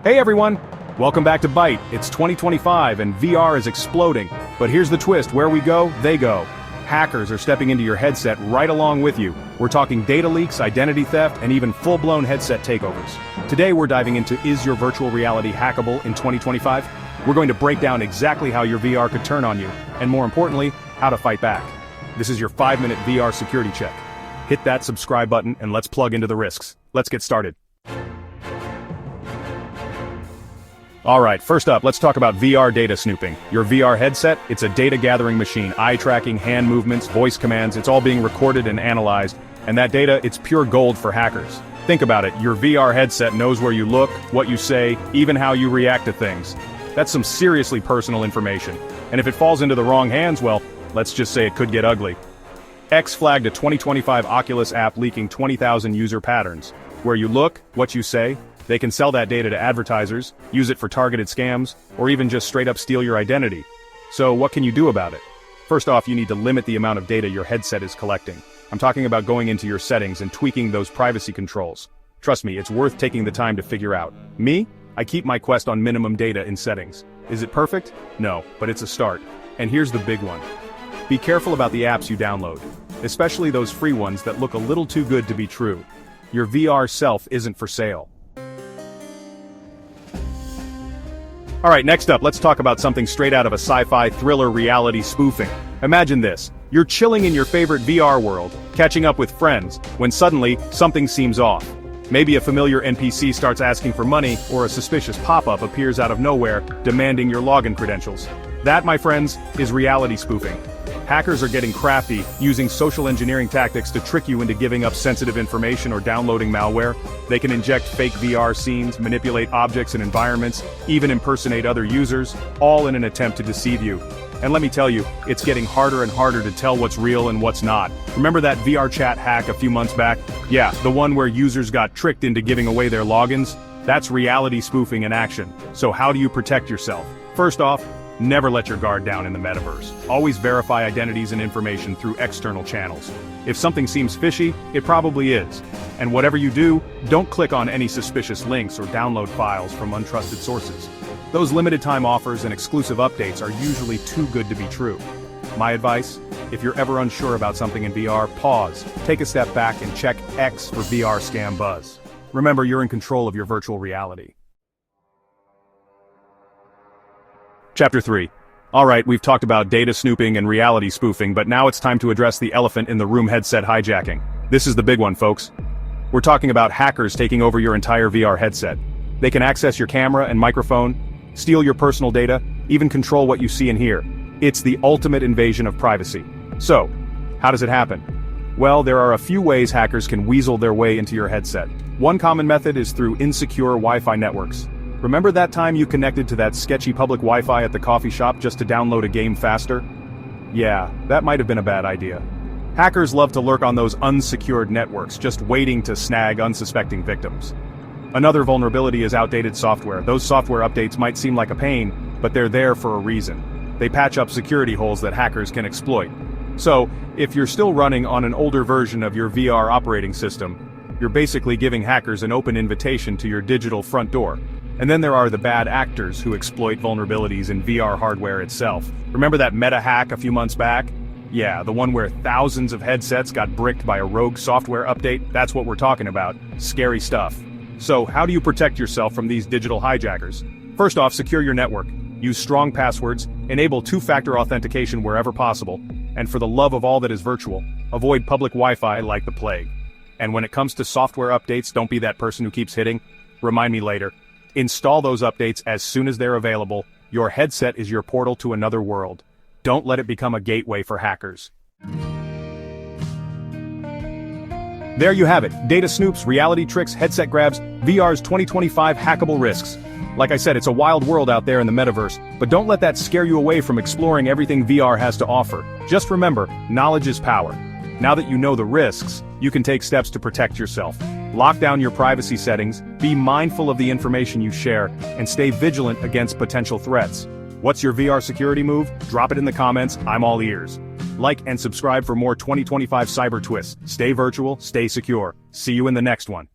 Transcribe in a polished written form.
Hey everyone! Welcome back to Byte. It's 2025 and VR is exploding. But here's the twist, where we go, they go. Hackers are stepping into your headset right along with you. We're talking data leaks, identity theft, and even full-blown headset takeovers. Today we're diving into is your virtual reality hackable in 2025? We're going to break down exactly how your VR could turn on you, and more importantly, how to fight back. This is your 5-minute VR security check. Hit that subscribe button and let's plug into the risks. Let's get started. Alright, first up, let's talk about VR data snooping. Your VR headset, it's a data gathering machine. Eye tracking, hand movements, voice commands, it's all being recorded and analyzed. And that data, it's pure gold for hackers. Think about it, your VR headset knows where you look, what you say, even how you react to things. That's some seriously personal information. And if it falls into the wrong hands, well, let's just say it could get ugly. X flagged a 2025 Oculus app leaking 20,000 user patterns. Where you look, what you say, they can sell that data to advertisers, use it for targeted scams, or even just straight up steal your identity. So what can you do about it? First off, you need to limit the amount of data your headset is collecting. I'm talking about going into your settings and tweaking those privacy controls. Trust me, it's worth taking the time to figure out. Me? I keep my Quest on minimum data in settings. Is it perfect? No, but it's a start. And here's the big one. Be careful about the apps you download, especially those free ones that look a little too good to be true. Your VR self isn't for sale. Alright, next up, let's talk about something straight out of a sci-fi thriller reality spoofing. Imagine this. You're chilling in your favorite VR world, catching up with friends, when suddenly, something seems off. Maybe a familiar NPC starts asking for money, or a suspicious pop-up appears out of nowhere, demanding your login credentials. That, my friends, is reality spoofing. Hackers are getting crafty, using social engineering tactics to trick you into giving up sensitive information or downloading malware. They can inject fake VR scenes, manipulate objects and environments, even impersonate other users, all in an attempt to deceive you. And let me tell you, it's getting harder and harder to tell what's real and what's not. Remember that VR chat hack a few months back? Yeah, the one where users got tricked into giving away their logins? That's reality spoofing in action. So how do you protect yourself? First off, never let your guard down in the metaverse. Always verify identities and information through external channels. If something seems fishy, it probably is. And whatever you do, don't click on any suspicious links or download files from untrusted sources. Those limited-time offers and exclusive updates are usually too good to be true. My advice? If you're ever unsure about something in VR, pause, take a step back and check X for VR scam buzz. Remember, you're in control of your virtual reality. Chapter 3. Alright, we've talked about data snooping and reality spoofing, but now it's time to address the elephant in the room: headset hijacking. This is the big one, folks. We're talking about hackers taking over your entire VR headset. They can access your camera and microphone, steal your personal data, even control what you see and hear. It's the ultimate invasion of privacy. So, how does it happen? Well, there are a few ways hackers can weasel their way into your headset. One common method is through insecure Wi-Fi networks. Remember that time you connected to that sketchy public Wi-Fi at the coffee shop just to download a game faster? Yeah, that might have been a bad idea. Hackers love to lurk on those unsecured networks, just waiting to snag unsuspecting victims. Another vulnerability is outdated software. Those software updates might seem like a pain, but they're there for a reason. They patch up security holes that hackers can exploit. So, if you're still running on an older version of your VR operating system, you're basically giving hackers an open invitation to your digital front door. And then there are the bad actors who exploit vulnerabilities in VR hardware itself. Remember that meta hack a few months back? Yeah, the one where thousands of headsets got bricked by a rogue software update? That's what we're talking about. Scary stuff. So, how do you protect yourself from these digital hijackers? First off, secure your network. Use strong passwords, enable two-factor authentication wherever possible, and for the love of all that is virtual, avoid public Wi-Fi like the plague. And when it comes to software updates, don't be that person who keeps hitting. Remind me later. Install those updates as soon as they're available. Your headset is your portal to another world. Don't let it become a gateway for hackers. There you have it. Data snoops, reality tricks, headset grabs, VR's 2025 hackable risks. Like I said, it's a wild world out there in the metaverse, but don't let that scare you away from exploring everything VR has to offer. Just remember, knowledge is power. Now that you know the risks, you can take steps to protect yourself. Lock down your privacy settings, be mindful of the information you share, and stay vigilant against potential threats. What's your VR security move? Drop it in the comments, I'm all ears. Like and subscribe for more 2025 cyber twists. Stay virtual, stay secure. See you in the next one.